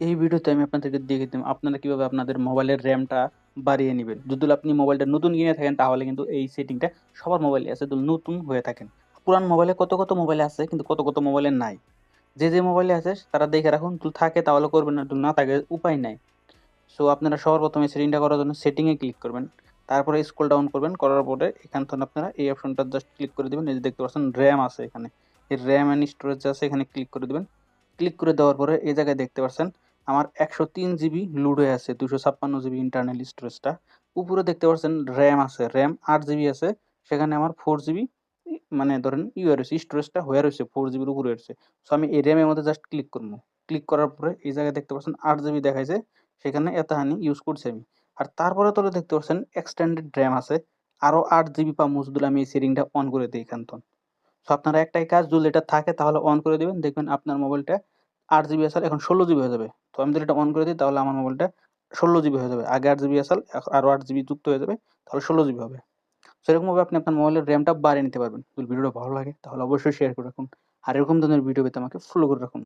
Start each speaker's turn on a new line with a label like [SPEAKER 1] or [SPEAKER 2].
[SPEAKER 1] এই ভিডিওতে আমি আপনাদেরকে দেখিয়ে দিলাম আপনারা কিভাবে আপনাদের মোবাইলের র্যামটা বাড়িয়ে নিবেন। যদি আপনি মোবাইলটা নতুন কিনে থাকেন তাহলে কিন্তু এই সেটিংটা সবার মোবাইলে আছে, যদি নতুন হয়ে থাকেন। পুরান মোবাইলে কত মোবাইলে আছে কিন্তু কত মোবাইলে নাই। যে মোবাইলে আছে তারা দেখে রাখুন, যদি থাকে তাহলে করবেন, না যদি না থাকে উপায় নাই। সো আপনারা সবার প্রথমে সেটিংটা করার জন্য সেটিং এ ক্লিক করবেন। তারপরে স্ক্রল ডাউন করবেন, করার পরে এখান থেকে আপনারা এই অপশনটা জাস্ট ক্লিক করে দিবেন। এই যে দেখতে পাচ্ছেন র‍্যাম আছে এখানে। এই র‍্যাম এন্ড স্টোরেজ আছে, এখানে ক্লিক করে দিবেন। ক্লিক করে দেওয়ার পরে এই জায়গায় দেখতে পাচ্ছেন আমার 103 জিবি লোড হয়ে আছে, 256 জিবি ইন্টারনাল স্টোরেজটা। উপরে দেখতে পাচ্ছেন র‍্যাম আছে, র‍্যাম 8 জিবি আছে, সেখানে আমার 4 জিবি মানে ধরেন রয়েছে, স্টোরেজটা হয়ে রয়েছে 4 জিবির উপরে রয়েছে। সো আমি এই র‍্যামের মধ্যে জাস্ট ক্লিক করবো। ক্লিক করার পরে এই জায়গায় দেখতে পাচ্ছেন 8 জিবি দেখাইছে, সেখানে এতখানি ইউজ করছি আমি। আর তারপরে তলে দেখতে পাচ্ছেন এক্সটেন্ডেড র‍্যাম আছে, আরো 8 জিবি পাবো যদি আমি এই সেটিংটা অন করে দেই এখানতন। সো আপনার একটাই কাজ, যদি এটা থাকে তাহলে অন করে দিবেন, দেখবেন আপনার মোবাইলটা 8 জিবি আসাল এখন 16 জিবি হয়ে যাবে। তো আমি যদি এটা অন করে দিই তাহলে আমার মোবাইলটা 16 জিবি হয়ে যাবে। আগে 8 জিবি আসাল, আরো 8 জিবি যুক্ত হয়ে যাবে, তাহলে 16 জিবি হবে। সেরকমভাবে আপনি আপনার মোবাইলের র‍্যামটা বাড়িয়ে নিতে পারবেন। যদি ভিডিওটা ভালো লাগে তাহলে অবশ্যই শেয়ার করে রাখুন। আর এরকম ধরনের ভিডিও পেতে আমাকে ফলো করে রাখুন।